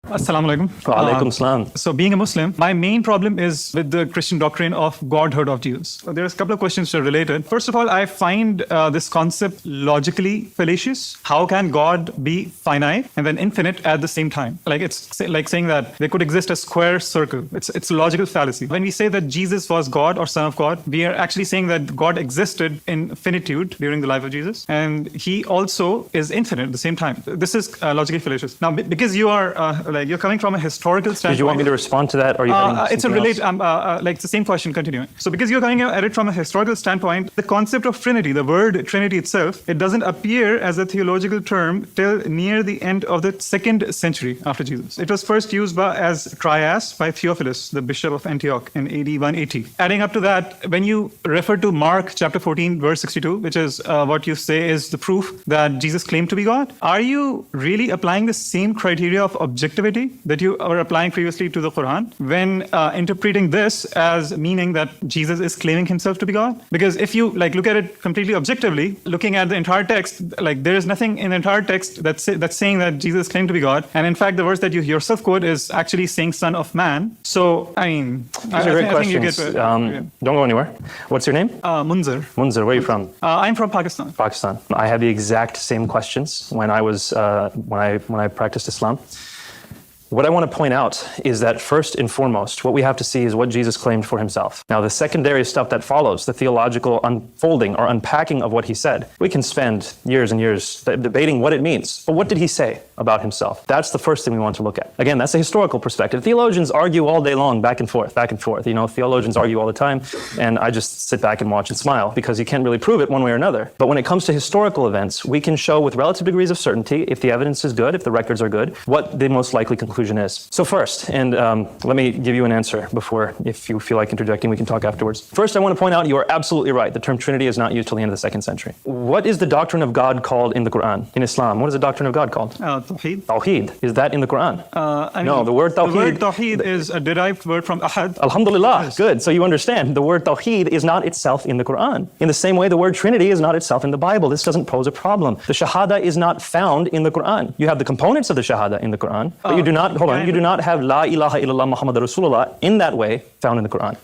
Assalamu alaikum. Wa alaikum salam. So being a Muslim, my main problem is with the Christian doctrine of godhood of Jesus. So there's a couple of questions that are related. First of all, I find this concept logically fallacious. How can God be finite and then infinite at the same time? Like it's like saying that there could exist a square circle. It's a logical fallacy. When we say that Jesus was God or Son of God, we are actually saying that God existed in finitude during the life of Jesus, and He also is infinite at the same time. This is logically fallacious. Now, because you are you're coming from a historical standpoint. Did you want me to respond to that, or are you having it's a relate. Like it's the same question continuing. So because you're coming at it from a historical standpoint, the concept of Trinity, the word Trinity itself, it doesn't appear as a theological term till near the end of the 2nd century after Jesus. It was first used as trias by Theophilus, the bishop of Antioch, in AD 180. Adding up to that, when you refer to Mark chapter 14, verse 62, which is what you say is the proof that Jesus claimed to be God, are you really applying the same criteria of objectivity that you were applying previously to the Quran when interpreting this as meaning that Jesus is claiming himself to be God? Because if you look at it completely objectively, looking at the entire text, there is nothing in the entire text that's saying that Jesus claimed to be God. And in fact, the verse that you yourself quote is actually saying Son of Man. So, I mean, these are great questions. Don't go anywhere. What's your name? Munzir. Munzir, where are you from? I'm from Pakistan. Pakistan. I had the exact same questions when I was when I practiced Islam. What I want to point out is that first and foremost, what we have to see is what Jesus claimed for himself. Now, the secondary stuff that follows, the theological unfolding or unpacking of what he said, we can spend years and years debating what it means. But what did he say about himself? That's the first thing we want to look at. Again, that's a historical perspective. Theologians argue all day long, back and forth, back and forth. You know, theologians argue all the time, and I just sit back and watch and smile because you can't really prove it one way or another. But when it comes to historical events, we can show with relative degrees of certainty, if the evidence is good, if the records are good, what the most likely conclusion is. So first, and let me give you an answer before, if you feel like interjecting, we can talk afterwards. First, I want to point out you are absolutely right. The term Trinity is not used till the end of the 2nd century. What is the doctrine of God called in the Quran? In Islam, what is the doctrine of God called? Tawheed. Tawheed. Is that in the Quran? No, the word Tawheed. The word Tawheed is a derived word from Ahad. Alhamdulillah. Yes. Good. So you understand, the word Tawheed is not itself in the Quran. In the same way, the word Trinity is not itself in the Bible. This doesn't pose a problem. The Shahada is not found in the Quran. You have the components of the Shahada in the Quran, but you do not, you do not have La ilaha illallah Muhammad Rasulullah in that way found in the Quran.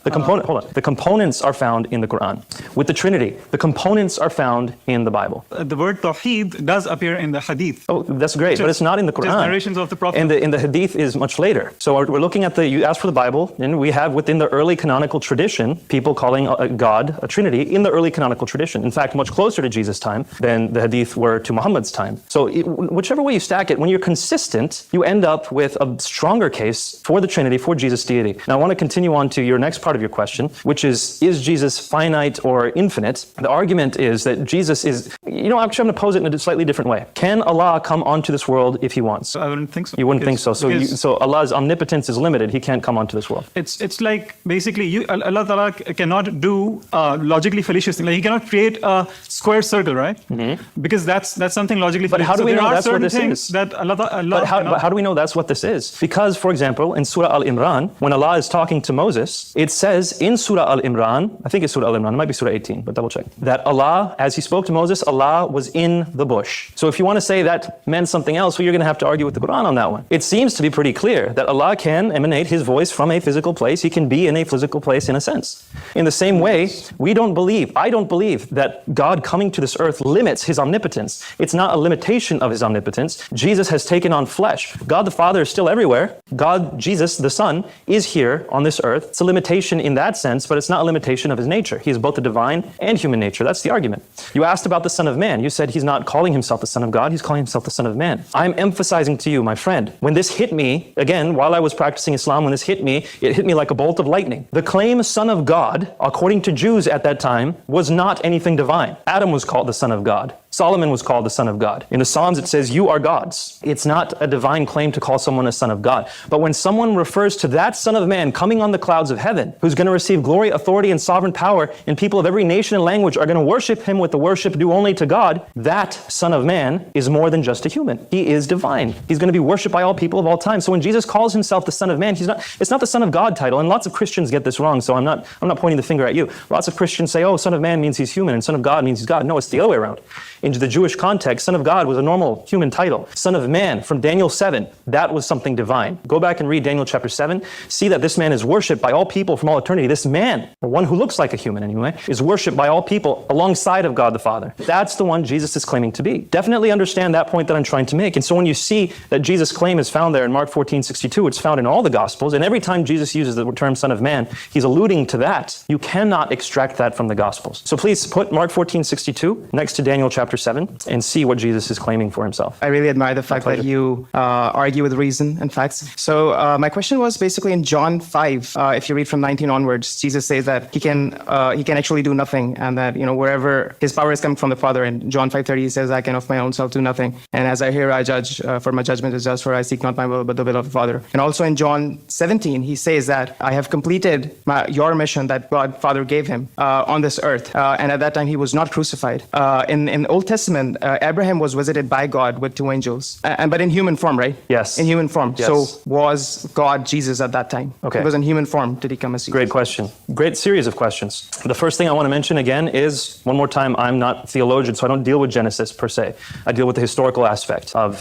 The components are found in the Quran. With the Trinity, the components are found in the Bible. The word Tawheed does appear in the Hadith. Oh, that's great, but it's not in the Quran. Just narrations of the Prophet. And the Hadith is much later. So we're looking at you asked for the Bible, and we have within the early canonical tradition, people calling God a Trinity in the early canonical tradition. In fact, much closer to Jesus' time than the Hadith were to Muhammad's time. So whichever way you stack it, when you're consistent, you end up with a stronger case for the Trinity, for Jesus' deity. Now I want to continue on to your next part of your question, which is Jesus finite or infinite? The argument is that Jesus is, actually I'm going to pose it in a slightly different way. Can Allah come onto this world if He wants? I wouldn't think so. You wouldn't think so. So Allah's omnipotence is limited. He can't come onto this world. It's like basically Allah Ta'ala cannot do logically fallacious thing. Like He cannot create a square circle, right? Mm-hmm. Because that's something logically fallacious. But how do we know that's what this is? That Allah but how do we know that's what this is? Because, for example, in Surah Al-Imran, when Allah is talking to Moses, it says in Surah Al-Imran, I think it's Surah Al-Imran, it might be Surah 18, but double check, that Allah, as He spoke to Moses, Allah was in the bush. So if you want to say that meant something else, well, you're going to have to argue with the Quran on that one. It seems to be pretty clear that Allah can emanate His voice from a physical place. He can be in a physical place in a sense. In the same way, I don't believe that God coming to this earth limits His omnipotence. It's not a limitation of His omnipotence. Jesus has taken on flesh. God the Father is still everywhere. God, Jesus, the Son, is here on this earth. It's a limitation in that sense, but it's not a limitation of His nature. He is both the divine and human nature. That's the argument. You asked about the Son of Man. You said He's not calling Himself the Son of God. He's calling Himself the Son of Man. I'm emphasizing to you, my friend, when this hit me, again, while I was practicing Islam, when this hit me, it hit me like a bolt of lightning. The claim Son of God, according to Jews at that time, was not anything divine. Adam was called the Son of God. Solomon was called the Son of God. In the Psalms, it says, you are gods. It's not a divine claim to call someone a son of God. But when someone refers to that Son of Man coming on the clouds of heaven, who's going to receive glory, authority, and sovereign power, and people of every nation and language are going to worship Him with the worship due only to God, that Son of Man is more than just a human. He is divine. He's going to be worshipped by all people of all time. So when Jesus calls Himself the Son of Man, it's not the Son of God title. And lots of Christians get this wrong, so I'm not pointing the finger at you. Lots of Christians say, oh, Son of Man means He's human, and Son of God means He's God. No, it's the other way around. into the Jewish context, Son of God was a normal human title. Son of Man from Daniel 7, that was something divine. Go back and read Daniel chapter 7. See that this man is worshipped by all people from all eternity. This man, or one who looks like a human anyway, is worshipped by all people alongside of God the Father. That's the one Jesus is claiming to be. Definitely understand that point that I'm trying to make. And so when you see that Jesus' claim is found there in Mark 14:62, it's found in all the Gospels, and every time Jesus uses the term Son of Man, he's alluding to that. You cannot extract that from the Gospels. So please put Mark 14:62 next to Daniel chapter 7 and see what Jesus is claiming for himself. I really admire the fact that you argue with reason and facts. So my question was basically in John 5, if you read from 19 onwards, Jesus says that he can actually do nothing, and that wherever his power is coming from the Father. And John 5:30 he says, I can of my own self do nothing. And as I hear, I judge, for my judgment is just, for I seek not my will, but the will of the Father. And also in John 17, he says that I have completed your mission that God Father gave him on this earth. And at that time, he was not crucified. In Old Testament, Abraham was visited by God with two angels, but in human form, right? Yes. In human form. Yes. So was God Jesus at that time? Okay. He was in human form. Did he come as Jesus? Great question. Great series of questions. The first thing I want to mention again is, one more time, I'm not a theologian, so I don't deal with Genesis per se. I deal with the historical aspect of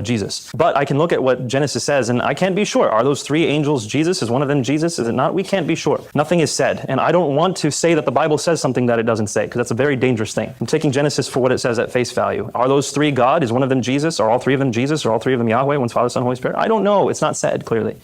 Jesus. But I can look at what Genesis says, and I can't be sure. Are those three angels Jesus? Is one of them Jesus? Is it not? We can't be sure. Nothing is said. And I don't want to say that the Bible says something that it doesn't say, because that's a very dangerous thing. I'm taking Genesis for what it says at face value. Are those three God? Is one of them Jesus? Are all three of them Jesus? Are all three of them Yahweh? One's Father, Son, Holy Spirit? I don't know. It's not said clearly.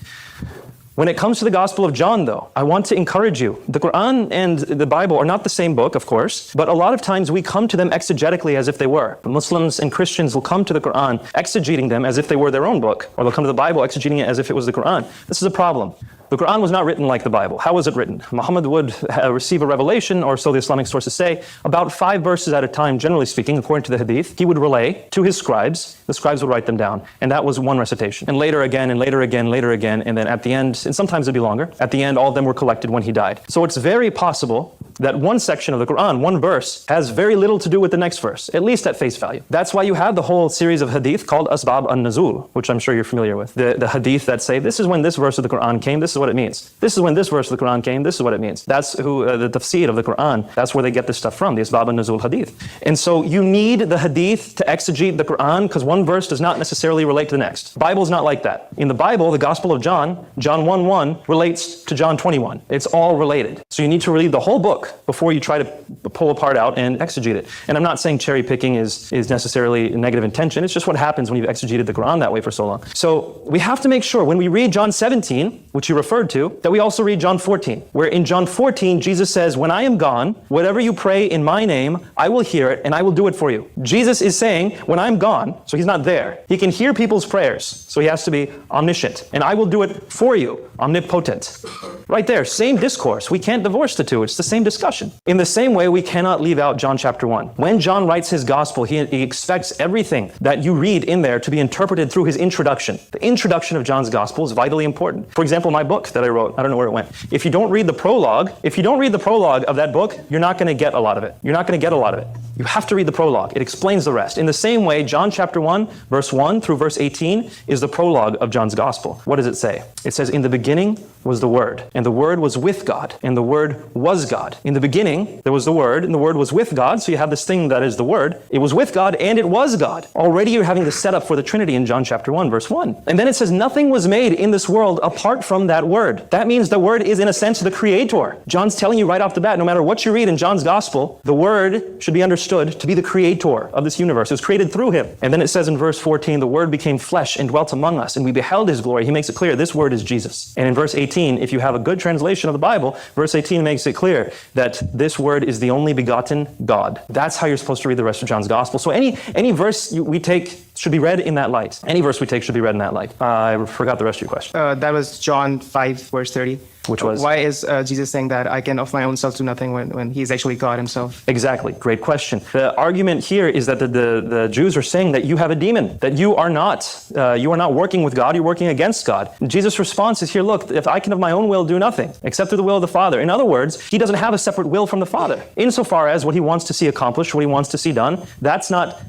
When it comes to the Gospel of John, though, I want to encourage you. The Quran and the Bible are not the same book, of course, but a lot of times we come to them exegetically as if they were. Muslims and Christians will come to the Quran exegeting them as if they were their own book, or they'll come to the Bible exegeting it as if it was the Quran. This is a problem. The Quran was not written like the Bible. How was it written? Muhammad would receive a revelation, or so the Islamic sources say, about 5 verses at a time, generally speaking, according to the Hadith. He would relay to his scribes. The scribes would write them down. And that was one recitation. And later again, and later again, later again, and then at the end, and sometimes it'd be longer, at the end, all of them were collected when he died. So it's very possible that one section of the Quran, one verse, has very little to do with the next verse, at least at face value. That's why you have the whole series of hadith called Asbab an-Nuzul, which I'm sure you're familiar with. The hadith that say, this is when this verse of the Quran came, this is what it means. This is when this verse of the Quran came, this is what it means. That's the tafsir of the Quran. That's where they get this stuff from, the Asbab an-Nuzul hadith. And so you need the hadith to exegete the Quran, because one verse does not necessarily relate to the next. The Bible's not like that. In the Bible, the Gospel of John, John 1:1, relates to John 21. It's all related. So you need to read the whole book before you try to pull a part out and exegete it. And I'm not saying cherry picking is necessarily a negative intention. It's just what happens when you've exegeted the Quran that way for so long. So we have to make sure when we read John 17, which you referred to, that we also read John 14, where in John 14, Jesus says, when I am gone, whatever you pray in my name, I will hear it and I will do it for you. Jesus is saying, when I'm gone, so he's not there. He can hear people's prayers, so he has to be omniscient. And I will do it for you, omnipotent. Right there, same discourse. We can't divorce the two. It's the same discussion. In the same way, we cannot leave out John chapter 1. When John writes his gospel, he expects everything that you read in there to be interpreted through his introduction. The introduction of John's gospel is vitally important. For example, my book that I wrote, I don't know where it went. If you don't read the prologue of that book, you're not going to get a lot of it. You're not going to get a lot of it. You have to read the prologue. It explains the rest. In the same way, John chapter 1, verse 1 through verse 18 is the prologue of John's gospel. What does it say? It says, in the beginning was the Word, and the Word was with God, and the Word was God. In the beginning, there was the Word, and the Word was with God, so you have this thing that is the Word. It was with God, and it was God. Already you're having the setup for the Trinity in John chapter 1, verse 1. And then it says, nothing was made in this world apart from that Word. That means the Word is, in a sense, the Creator. John's telling you right off the bat, no matter what you read in John's gospel, the Word should be understood to be the Creator of this universe. It was created through Him. And then it says in verse 14, the Word became flesh and dwelt among us, and we beheld His glory. He makes it clear, this Word is Jesus. And in verse 18, if you have a good translation of the Bible, verse 18 makes it clear that this Word is the only begotten God. That's how you're supposed to read the rest of John's gospel. So any verse we take should be read in that light. Any verse we take should be read in that light. I forgot the rest of your question. That was John 5, verse 30. Which was? Why is Jesus saying that I can of my own self do nothing when he's actually God himself? Exactly. Great question. The argument here is that the Jews are saying that you have a demon, that you are not working with God, you're working against God. And Jesus' response is here, look, if I can of my own will do nothing, except through the will of the Father. In other words, he doesn't have a separate will from the Father. Insofar as what he wants to see accomplished, what he wants to see done,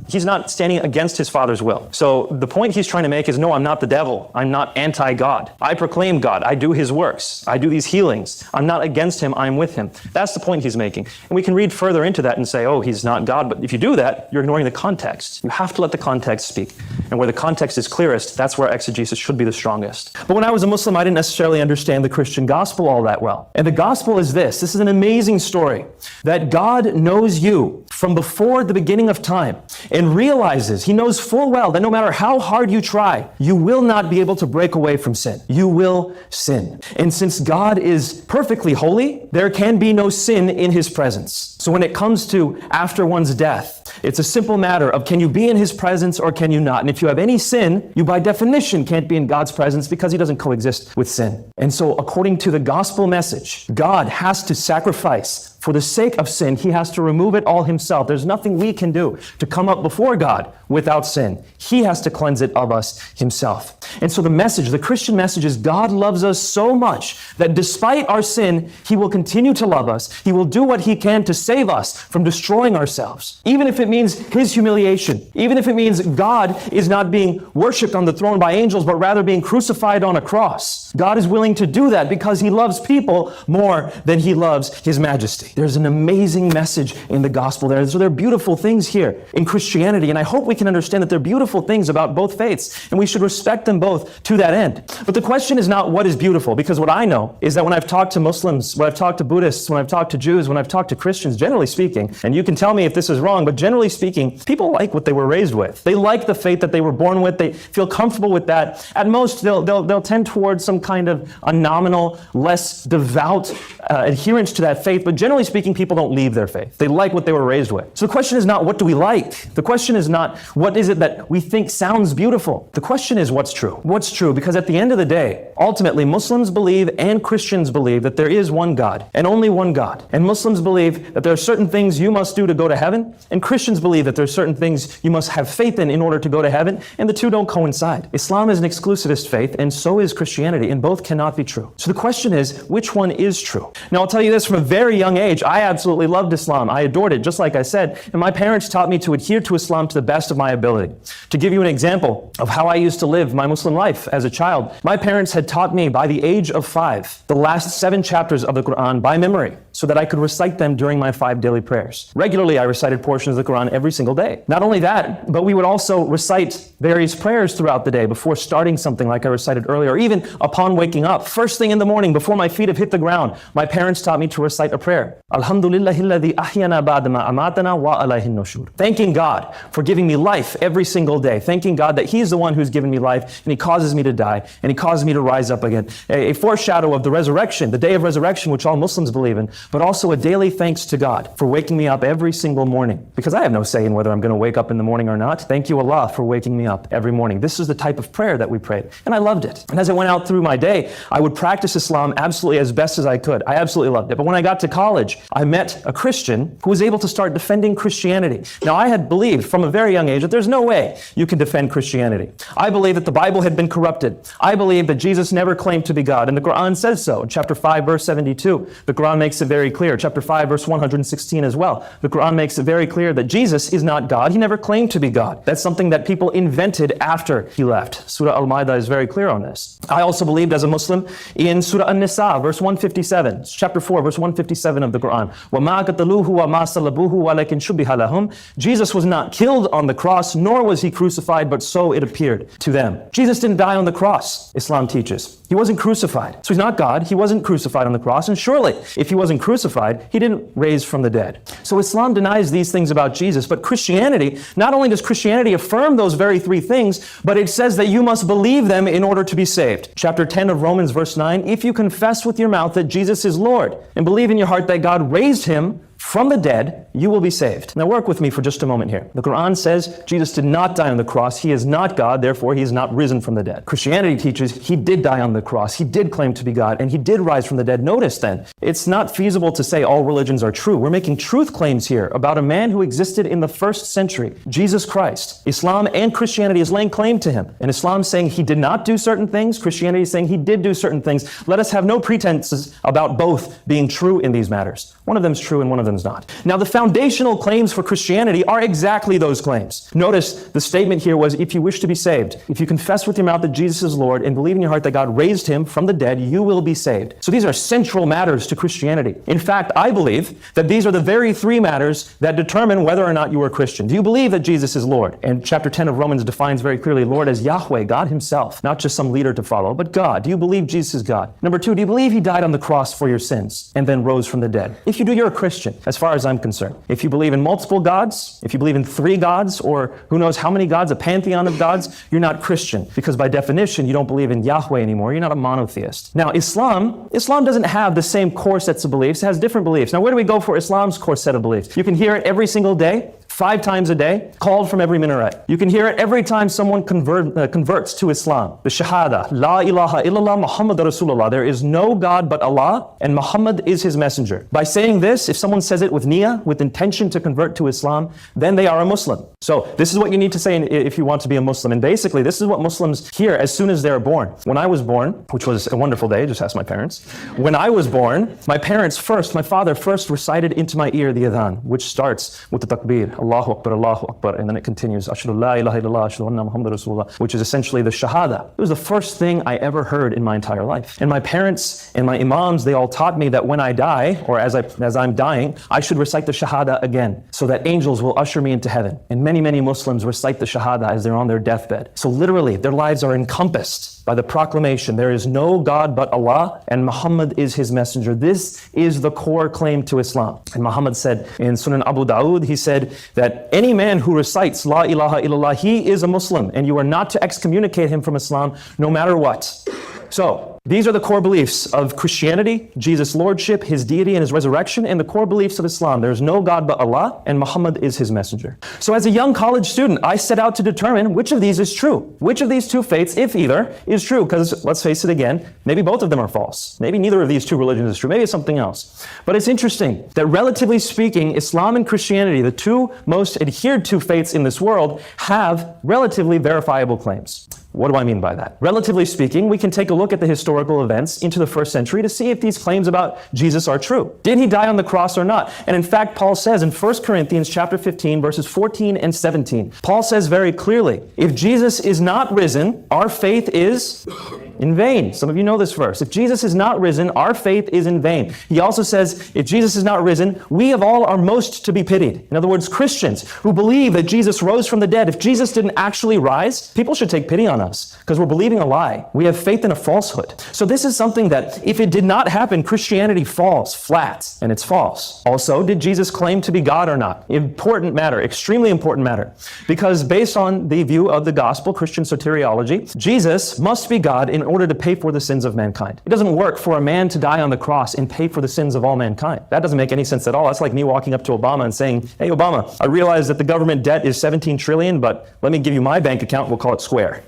he's not standing against his Father's will. So the point he's trying to make is, no, I'm not the devil. I'm not anti-God. I proclaim God. I do his works. I do do these healings. I'm not against him, I'm with him. That's the point he's making. And we can read further into that and say, oh, he's not God. But if you do that, you're ignoring the context. You have to let the context speak. And where the context is clearest, that's where exegesis should be the strongest. But when I was a Muslim, I didn't necessarily understand the Christian gospel all that well. And the gospel is this. This is an amazing story. That God knows you from before the beginning of time and realizes, he knows full well that no matter how hard you try, you will not be able to break away from sin. You will sin. And since God is perfectly holy, there can be no sin in his presence. So when it comes to after one's death, it's a simple matter of can you be in his presence or can you not? And if you have any sin, you by definition can't be in God's presence because he doesn't coexist with sin. And so according to the gospel message, God has to sacrifice for the sake of sin. He has to remove it all himself. There's nothing we can do to come up before God without sin. He has to cleanse it of us himself. And so the message, the Christian message is God loves us so much that despite our sin, he will continue to love us. He will do what he can to save us from destroying ourselves. Even if it means his humiliation, even if it means God is not being worshipped on the throne by angels, but rather being crucified on a cross. God is willing to do that because he loves people more than he loves his majesty. There's an amazing message in the gospel there. So there are beautiful things here in Christianity, and I hope we can understand that there are beautiful things about both faiths, and we should respect them both to that end. But the question is not what is beautiful, because what I know is that when I've talked to Muslims, when I've talked to Buddhists, when I've talked to Jews, when I've talked to Christians, generally speaking, and you can tell me if this is wrong, but generally speaking, people like what they were raised with. They like the faith that they were born with. They feel comfortable with that. At most, they'll tend towards some kind of a nominal, less devout adherence to that faith, but generally speaking, people don't leave their faith. They like what they were raised with. So the question is not what do we like? The question is not what is it that we think sounds beautiful? The question is what's true? What's true? Because at the end of the day, ultimately, Muslims believe and Christians believe that there is one God and only one God. And Muslims believe that there are certain things you must do to go to heaven, and Christians believe that there are certain things you must have faith in order to go to heaven, and the two don't coincide. Islam is an exclusivist faith, and so is Christianity, and both cannot be true. So the question is, which one is true? Now, I'll tell you this, from a very young age, I absolutely loved Islam. I adored it, just like I said, and my parents taught me to adhere to Islam to the best of my ability. To give you an example of how I used to live my Muslim life as a child, my parents had taught me by the age of 5 the last 7 chapters of the Quran by memory, so that I could recite them during my 5 daily prayers. Regularly, I recited portions of the Quran every single day. Not only that, but we would also recite various prayers throughout the day before starting something like I recited earlier, or even upon waking up. First thing in the morning, before my feet have hit the ground, my parents taught me to recite a prayer. Alhamdulillahilladhi ahyana ba'dama amatana wa alayhin nushur. Thanking God for giving me life every single day. Thanking God that He's the one who's given me life, and He causes me to die, and He causes me to rise up again. A foreshadow of the resurrection, the day of resurrection, which all Muslims believe in, but also a daily thanks to God for waking me up every single morning. Because I have no say in whether I'm going to wake up in the morning or not. Thank you, Allah, for waking me up every morning. This is the type of prayer that we prayed, and I loved it. And as I went out through my day, I would practice Islam absolutely as best as I could. I absolutely loved it. But when I got to college, I met a Christian who was able to start defending Christianity. Now, I had believed from a very young age that there's no way you can defend Christianity. I believed that the Bible had been corrupted. I believed that Jesus never claimed to be God, and the Quran says so. In chapter 5, verse 72, the Quran makes it very clear. Chapter 5, verse 116 as well. The Quran makes it very clear that Jesus is not God. He never claimed to be God. That's something that people invented after he left. Surah Al-Ma'idah is very clear on this. I also believed as a Muslim in Surah An-Nisa, verse 157, chapter 4, verse 157 of the Quran. وَمَا قَتَلُوهُ وَمَا صَلَبُوهُ وَلَكِنْ شُبِّهَ لَهُمْ. Jesus was not killed on the cross, nor was he crucified, but so it appeared to them. Jesus didn't die on the cross, Islam teaches. He wasn't crucified. So he's not God. He wasn't crucified on the cross. And surely, if he wasn't crucified, he didn't raise from the dead. So Islam denies these things about Jesus. But Christianity, not only does Christianity affirm those very 3 things, but it says that you must believe them in order to be saved. Chapter 10 of Romans, verse 9, if you confess with your mouth that Jesus is Lord and believe in your heart that God raised him from the dead, you will be saved. Now work with me for just a moment here. The Quran says Jesus did not die on the cross. He is not God, therefore he is not risen from the dead. Christianity teaches he did die on the cross. He did claim to be God, and he did rise from the dead. Notice then, it's not feasible to say all religions are true. We're making truth claims here about a man who existed in the 1st century, Jesus Christ. Islam and Christianity is laying claim to him. And Islam saying he did not do certain things. Christianity is saying he did do certain things. Let us have no pretenses about both being true in these matters. One of them is true and one of them Muhammadan's not. Now, the foundational claims for Christianity are exactly those claims. Notice the statement here was, if you wish to be saved, if you confess with your mouth that Jesus is Lord and believe in your heart that God raised him from the dead, you will be saved. So these are central matters to Christianity. In fact, I believe that these are the very three matters that determine whether or not you are a Christian. Do you believe that Jesus is Lord? And chapter 10 of Romans defines very clearly Lord as Yahweh, God himself, not just some leader to follow, but God. Do you believe Jesus is God? Number two, do you believe he died on the cross for your sins and then rose from the dead? If you do, you're a Christian, as far as I'm concerned. If you believe in multiple gods, if you believe in 3 gods, or who knows how many gods, a pantheon of gods, you're not Christian, because by definition, you don't believe in Yahweh anymore. You're not a monotheist. Now, Islam doesn't have the same core sets of beliefs. It has different beliefs. Now, where do we go for Islam's core set of beliefs? You can hear it every single day, 5 times a day, called from every minaret. You can hear it every time someone converts to Islam. The Shahada, La ilaha illallah Muhammad Rasulullah. There is no God but Allah, and Muhammad is his messenger. By saying this, if someone says it with niyyah, with intention to convert to Islam, then they are a Muslim. So this is what you need to say if you want to be a Muslim. And basically, this is what Muslims hear as soon as they're born. When I was born, which was a wonderful day, just ask my parents. When I was born, my father first recited into my ear the adhan, which starts with the takbir, Allahu Akbar, and then it continues, Ashhadu la ilaha illallah, Ashhadu anna Muhammad Rasulullah, which is essentially the Shahada. It was the first thing I ever heard in my entire life. And my parents and my imams, they all taught me that when I die, or as I'm dying, I should recite the Shahada again, so that angels will usher me into heaven. And many Muslims recite the Shahada as they're on their deathbed. So literally, their lives are encompassed by the proclamation, there is no God but Allah, and Muhammad is his messenger. This is the core claim to Islam. And Muhammad said in Sunan Abu Dawood, he said that any man who recites La ilaha illallah, he is a Muslim, and you are not to excommunicate him from Islam no matter what. So, these are the core beliefs of Christianity, Jesus' lordship, his deity and his resurrection, and the core beliefs of Islam. There is no God but Allah, and Muhammad is his messenger. So as a young college student, I set out to determine which of these is true. Which of these two faiths, if either, is true? Because let's face it again, maybe both of them are false. Maybe neither of these two religions is true. Maybe it's something else. But it's interesting that relatively speaking, Islam and Christianity, the two most adhered to faiths in this world, have relatively verifiable claims. What do I mean by that? Relatively speaking, we can take a look at the historical events into the first century to see if these claims about Jesus are true. Did he die on the cross or not? And in fact, Paul says in 1 Corinthians chapter 15, verses 14 and 17, Paul says very clearly, if Jesus is not risen, our faith is in vain. Some of you know this verse. If Jesus is not risen, our faith is in vain. He also says, if Jesus is not risen, we of all are most to be pitied. In other words, Christians who believe that Jesus rose from the dead, if Jesus didn't actually rise, people should take pity on us because we're believing a lie. We have faith in a falsehood. So this is something that if it did not happen, Christianity falls flat, and it's false. Also, did Jesus claim to be God or not? Important matter, extremely important matter. Because based on the view of the gospel, Christian soteriology, Jesus must be God in order to pay for the sins of mankind. It doesn't work for a man to die on the cross and pay for the sins of all mankind. That doesn't make any sense at all. That's like me walking up to Obama and saying, hey Obama, I realize that the government debt is 17 trillion, but let me give you my bank account, we'll call it square.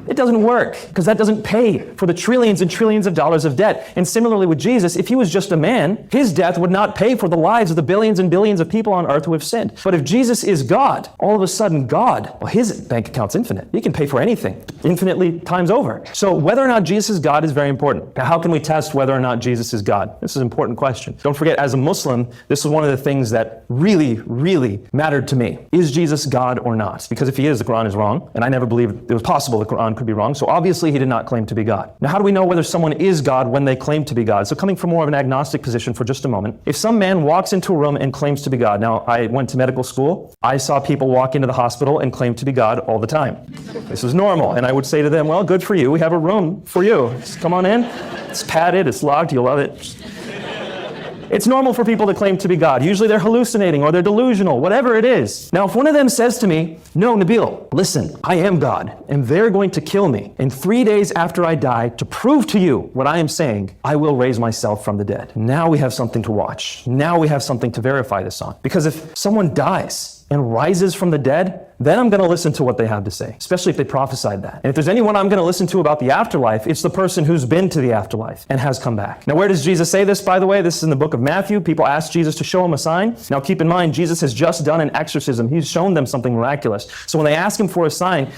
It doesn't work because that doesn't pay for the trillions and trillions of dollars of debt. And similarly with Jesus, if he was just a man, his death would not pay for the lives of the billions and billions of people on earth who have sinned. But if Jesus is God, all of a sudden God, well, his bank account's infinite. He can pay for anything, infinitely times over. So whether or not Jesus is God is very important. Now, how can we test whether or not Jesus is God? This is an important question. Don't forget, as a Muslim, this is one of the things that really mattered to me. Is Jesus God or not? Because if he is, the Quran is wrong. And I never believed it was possible the Quran could be wrong. So obviously he did not claim to be God. Now, how do we know whether someone is God when they claim to be God? So coming from more of an agnostic position for just a moment, if some man walks into a room and claims to be God. Now, I went to medical school. I saw people walk into the hospital and claim to be God all the time. This was normal. And I would say to them, well, good for you. We have a room for you. Just come on in. It's padded. It's locked. You'll love it. It's normal for people to claim to be God. Usually they're hallucinating or they're delusional, whatever it is. Now, if one of them says to me, no, Nabeel, listen, I am God, and they're going to kill me. And 3 days after I die, to prove to you what I am saying, I will raise myself from the dead. Now we have something to watch. Now we have something to verify this on. Because if someone dies and rises from the dead, then I'm going to listen to what they have to say, especially if they prophesied that. And if there's anyone I'm going to listen to about the afterlife, it's the person who's been to the afterlife and has come back. Now, where does Jesus say this, by the way? This is in the book of Matthew. People ask Jesus to show him a sign. Now, keep in mind, Jesus has just done an exorcism. He's shown them something miraculous. So when they ask him for a sign,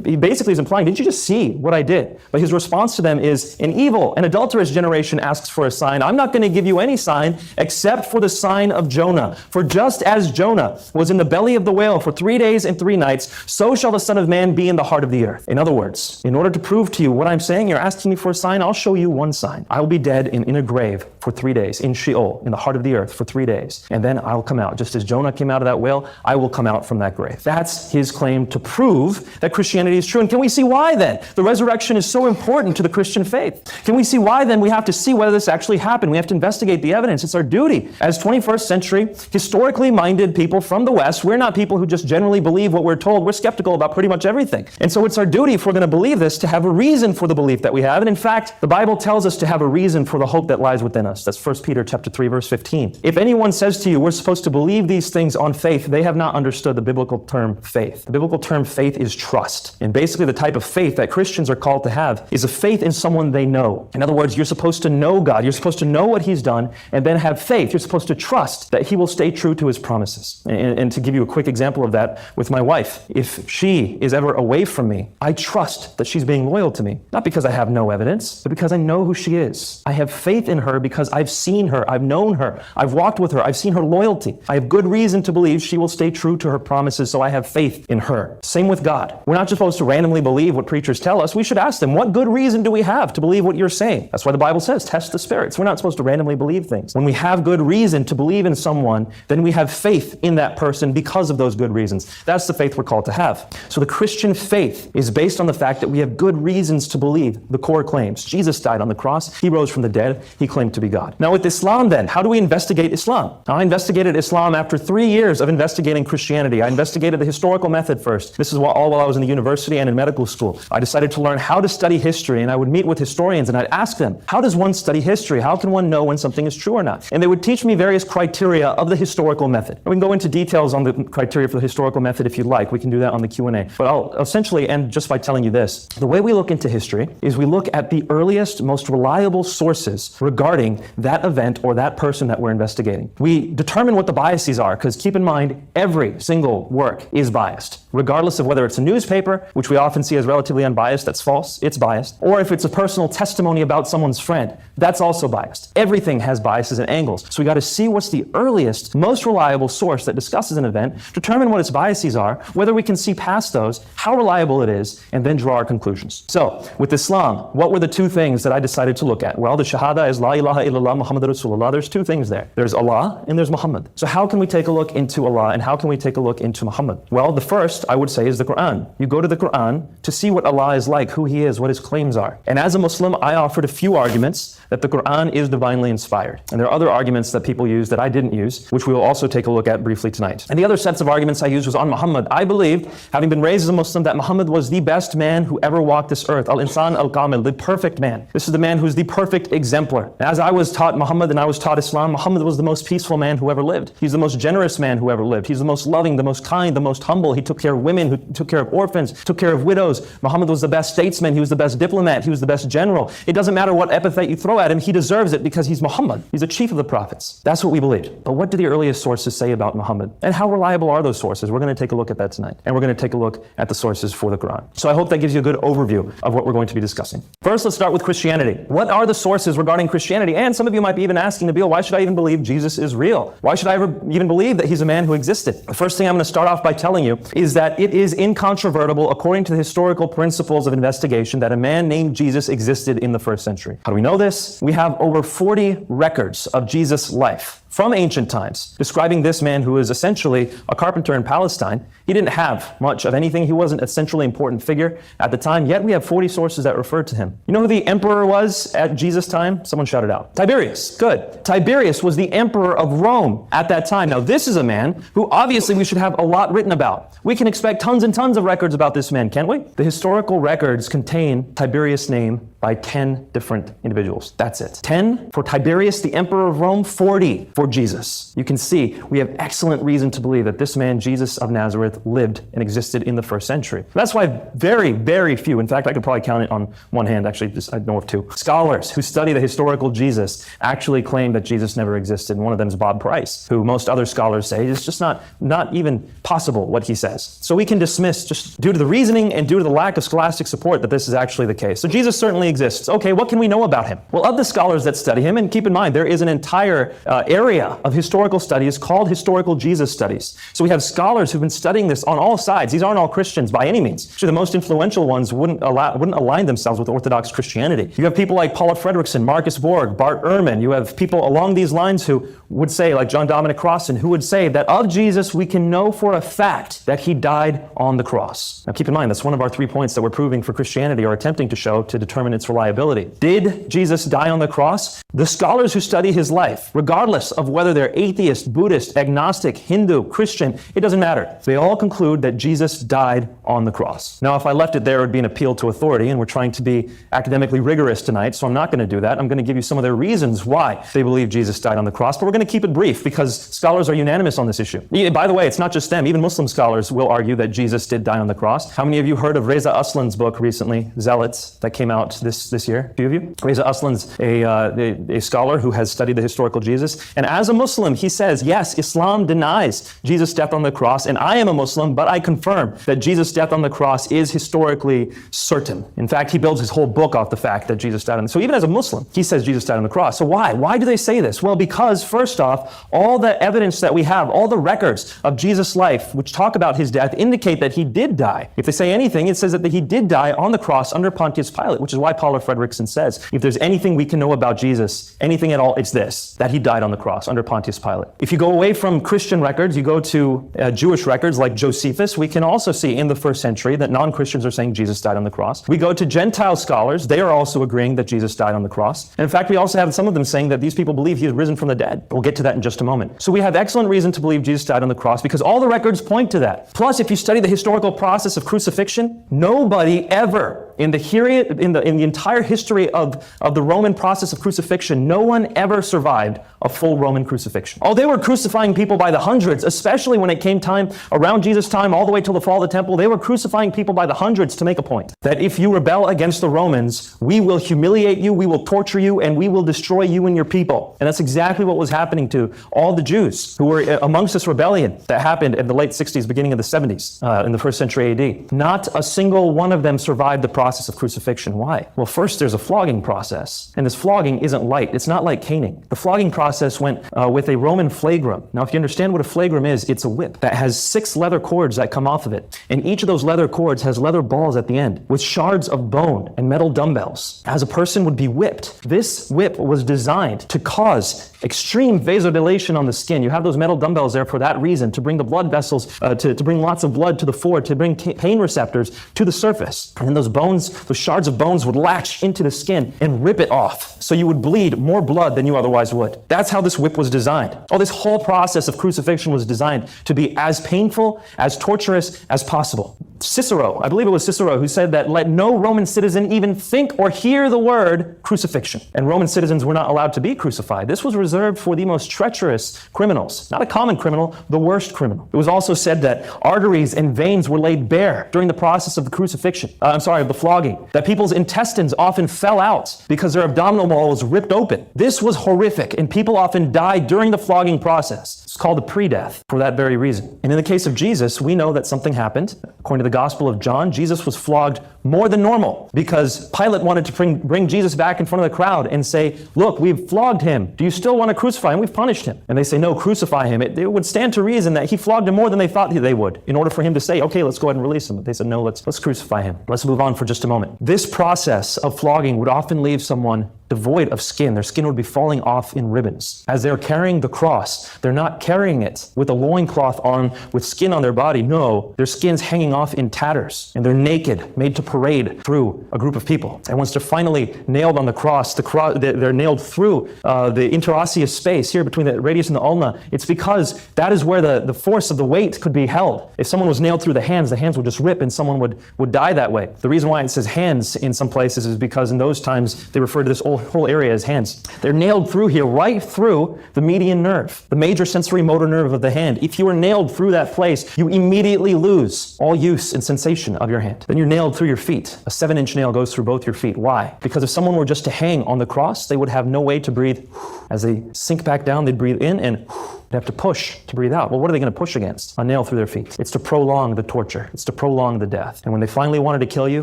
he basically is implying, didn't you just see what I did? But his response to them is, an evil and adulterous generation asks for a sign. I'm not going to give you any sign except for the sign of Jonah. For just as Jonah was in the belly of the whale for 3 days and 3 nights, so shall the Son of Man be in the heart of the earth. In other words, in order to prove to you what I'm saying, you're asking me for a sign, I'll show you one sign. I will be dead in a grave for 3 days, in Sheol, in the heart of the earth for 3 days. And then I'll come out. Just as Jonah came out of that whale, I will come out from that grave. That's his claim to prove that Christianity is true. And can we see why then? The resurrection is so important to the Christian faith. Can we see why then? We have to see whether this actually happened. We have to investigate the evidence. It's our duty. As 21st century, historically minded people from the West, we're not people who just generally believe what we're told. We're skeptical about pretty much everything. And so it's our duty, if we're going to believe this, to have a reason for the belief that we have. And in fact, the Bible tells us to have a reason for the hope that lies within us. That's 1 Peter chapter 3, verse 15. If anyone says to you, we're supposed to believe these things on faith, they have not understood the biblical term faith. The biblical term faith is trust. And basically the type of faith that Christians are called to have is a faith in someone they know. In other words, you're supposed to know God. You're supposed to know what he's done and then have faith. You're supposed to trust that he will stay true to his promises. And to give you a quick example of that with my wife, if she is ever away from me, I trust that she's being loyal to me. Not because I have no evidence, but because I know who she is. I have faith in her because I've seen her, I've known her, I've walked with her, I've seen her loyalty. I have good reason to believe she will stay true to her promises, so I have faith in her. Same with God. We're not just supposed to randomly believe what preachers tell us. We should ask them, what good reason do we have to believe what you're saying? That's why the Bible says, test the spirits. We're not supposed to randomly believe things. When we have good reason to believe in someone, then we have faith in that person because of those good reasons. That's the faith we're called to have. So the Christian faith is based on the fact that we have good reasons to believe the core claims. Jesus died on the cross. He rose from the dead. He claimed to be God. Now with Islam then, how do we investigate Islam? Now, I investigated Islam after 3 years of investigating Christianity. I investigated the historical method first. This is all while I was in the university and in medical school. I decided to learn how to study history, and I would meet with historians and I'd ask them, how does one study history? How can one know when something is true or not? And they would teach me various criteria of the historical method. And we can go into details on the criteria for the historical method if you'd like. We can do that on the Q&A. But I'll essentially end just by telling you this. The way we look into history is we look at the earliest, most reliable sources regarding that event or that person that we're investigating. We determine what the biases are, because keep in mind, every single work is biased. Regardless of whether it's a newspaper, which we often see as relatively unbiased, that's false, it's biased. Or if it's a personal testimony about someone's friend, that's also biased. Everything has biases and angles. So we got to see what's the earliest, most reliable source that discusses an event, determine what its biases are, whether we can see past those, how reliable it is, and then draw our conclusions. So with Islam, what were the 2 things that I decided to look at? Well, the Shahada is La ilaha illallah Muhammad Rasulullah. There's 2 things there. There's Allah and there's Muhammad. So how can we take a look into Allah and how can we take a look into Muhammad? Well, the first I would say is the Quran. You go to the Quran to see what Allah is like, who he is, what his claims are. And as a Muslim, I offered a few arguments that the Quran is divinely inspired. And there are other arguments that people use that I didn't use, which we will also take a look at briefly tonight. And the other sets of arguments I used was on Muhammad. I believed, having been raised as a Muslim, that Muhammad was the best man who ever walked this earth. Al-Insan al-Kamil, the perfect man. This is the man who's the perfect exemplar. And as I was taught Muhammad and I was taught Islam, Muhammad was the most peaceful man who ever lived. He's the most generous man who ever lived. He's the most loving, the most kind, the most humble. He took care of women, who took care of orphans, took care of widows. Muhammad was the best statesman. He was the best diplomat. He was the best general. It doesn't matter what epithet you throw at him, he deserves it because he's Muhammad. He's the chief of the prophets. That's what we believed. But what do the earliest sources say about Muhammad? And how reliable are those sources? We're going to take a look at that tonight. And we're going to take a look at the sources for the Quran. So I hope that gives you a good overview of what we're going to be discussing. First, let's start with Christianity. What are the sources regarding Christianity? And some of you might be even asking, Nabeel, why should I even believe Jesus is real? Why should I ever even believe that he's a man who existed? The first thing I'm going to start off by telling you is that it is incontrovertible according to the historical principles of investigation that a man named Jesus existed in the first century. How do we know this? We have over 40 records of Jesus' life from ancient times, describing this man who is essentially a carpenter in Palestine. He didn't have much of anything. He wasn't a centrally important figure at the time, yet we have 40 sources that refer to him. You know who the emperor was at Jesus' time? Someone shout it out. Tiberius. Good. Tiberius was the emperor of Rome at that time. Now, this is a man who obviously we should have a lot written about. We can expect tons and tons of records about this man, can't we? The historical records contain Tiberius' name by 10 different individuals. That's it. 10 for Tiberius, the emperor of Rome, 40 for Jesus. You can see we have excellent reason to believe that this man, Jesus of Nazareth, lived and existed in the first century. That's why very, very few, in fact, I could probably count it on one hand, actually, I know of two, scholars who study the historical Jesus actually claim that Jesus never existed. And one of them is Bob Price, who most other scholars say is just not even possible what he says. So we can dismiss, just due to the reasoning and due to the lack of scholastic support, that this is actually the case. So Jesus certainly exists. Okay, what can we know about him? Well, of the scholars that study him, and keep in mind, there is an entire area of historical studies called historical Jesus studies. So we have scholars who've been studying this on all sides. These aren't all Christians by any means. Actually, the most influential ones wouldn't align themselves with Orthodox Christianity. You have people like Paula Fredrickson, Marcus Borg, Bart Ehrman. You have people along these lines who would say, like John Dominic Crossan, who would say that of Jesus, we can know for a fact that he died on the cross. Now keep in mind, that's one of our 3 points that we're proving for Christianity or attempting to show to determine its reliability. Did Jesus die on the cross? The scholars who study his life, regardless of whether they're atheist, Buddhist, agnostic, Hindu, Christian, it doesn't matter. They all conclude that Jesus died on the cross. Now, if I left it there, it would be an appeal to authority, and we're trying to be academically rigorous tonight, so I'm not going to do that. I'm going to give you some of their reasons why they believe Jesus died on the cross, but we're going to keep it brief because scholars are unanimous on this issue. By the way, it's not just them. Even Muslim scholars will argue that Jesus did die on the cross. How many of you heard of Reza Aslan's book recently, Zealots, that came out this year? A few of you? Reza Aslan's a scholar who has studied the historical Jesus, and as a Muslim, he says, yes, Islam denies Jesus' death on the cross, and I am a Muslim, but I confirm that Jesus' death on the cross is historically certain. In fact, he builds his whole book off the fact that Jesus died on the cross. So even as a Muslim, he says Jesus died on the cross. So why? Why do they say this? Well, because first off, all the evidence that we have, all the records of Jesus' life, which talk about his death, indicate that he did die. If they say anything, it says that he did die on the cross under Pontius Pilate, which is why Paula Fredrickson says, if there's anything we can know about Jesus, anything at all, it's this, that he died on the cross under Pontius Pilate. If you go away from Christian records, you go to Jewish records like Josephus, we can also see in the first century that non-Christians are saying Jesus died on the cross. We go to Gentile scholars, they are also agreeing that Jesus died on the cross. And in fact, we also have some of them saying that these people believe he has risen from the dead. We'll get to that in just a moment. So we have excellent reason to believe Jesus died on the cross because all the records point to that. Plus, if you study the historical process of crucifixion, nobody ever in the entire history of the Roman process of crucifixion, no one ever survived a full Roman crucifixion. Oh, they were crucifying people by the hundreds, especially when it came time around Jesus' time, all the way till the fall of the temple. They were crucifying people by the hundreds to make a point that if you rebel against the Romans, we will humiliate you, we will torture you, and we will destroy you and your people. And that's exactly what was happening to all the Jews who were amongst this rebellion that happened in the late 60s, beginning of the 70s, in the first century AD. Not a single one of them survived the process of crucifixion. Why? Well, first there's a flogging process, and this flogging isn't light. It's not like caning. The flogging process went with a Roman flagrum. Now, if you understand what a flagrum is, it's a whip that has 6 leather cords that come off of it, and each of those leather cords has leather balls at the end with shards of bone and metal dumbbells. As a person would be whipped, this whip was designed to cause extreme vasodilation on the skin. You have those metal dumbbells there for that reason, to bring the blood vessels, to bring lots of blood to the fore, to bring pain receptors to the surface. And then those bones, those shards of bones would latch into the skin and rip it off. So you would bleed more blood than you otherwise would. That's how this whip was designed. Oh, this whole process of crucifixion was designed to be as painful, as torturous as possible. Cicero, I believe it was Cicero, who said that let no Roman citizen even think or hear the word crucifixion. And Roman citizens were not allowed to be crucified. This was reserved for the most treacherous criminals. Not a common criminal, the worst criminal. It was also said that arteries and veins were laid bare during the process of the crucifixion. Of the flogging. That people's intestines often fell out because their abdominal wall was ripped open. This was horrific, and people often died during the flogging process. It's called a pre-death for that very reason. And in the case of Jesus, we know that something happened. According to the Gospel of John, Jesus was flogged more than normal because Pilate wanted to bring Jesus back in front of the crowd and say, look, we've flogged him. Do you still want to crucify him? We've punished him. And they say, no, crucify him. It would stand to reason that he flogged him more than they thought they would in order for him to say, okay, let's go ahead and release him. But they said, no, let's crucify him. Let's move on for just a moment. This process of flogging would often leave someone devoid of skin. Their skin would be falling off in ribbons. As they're carrying the cross, they're not carrying it with a loincloth on, with skin on their body. No, their skin's hanging off in tatters, and they're naked, made to parade through a group of people. And once they're finally nailed on the cross, they're nailed through the interosseous space here between the radius and the ulna. It's because that is where the force of the weight could be held. If someone was nailed through the hands would just rip and someone would die that way. The reason why it says hands in some places is because in those times they refer to this whole area as hands. They're nailed through here, right through the median nerve, the major sensory motor nerve of the hand. If you were nailed through that place, you immediately lose all use and sensation of your hand. Then you're nailed through your feet. A 7-inch nail goes through both your feet. Why? Because if someone were just to hang on the cross, they would have no way to breathe. As they sink back down, they'd breathe in and they'd have to push to breathe out. Well, what are they going to push against? A nail through their feet. It's to prolong the torture. It's to prolong the death. And when they finally wanted to kill you,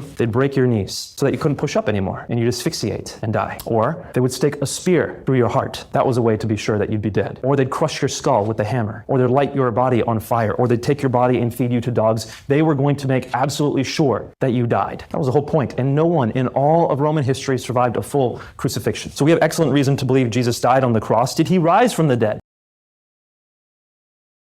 they'd break your knees so that you couldn't push up anymore and you'd asphyxiate and die. Or they would stick a spear through your heart. That was a way to be sure that you'd be dead. Or they'd crush your skull with a hammer. Or they'd light your body on fire. Or they'd take your body and feed you to dogs. They were going to make absolutely sure that you died. That was the whole point. And no one in all of Roman history survived a full crucifixion. So we have excellent reason to believe Jesus died on the cross. Did he rise from the dead?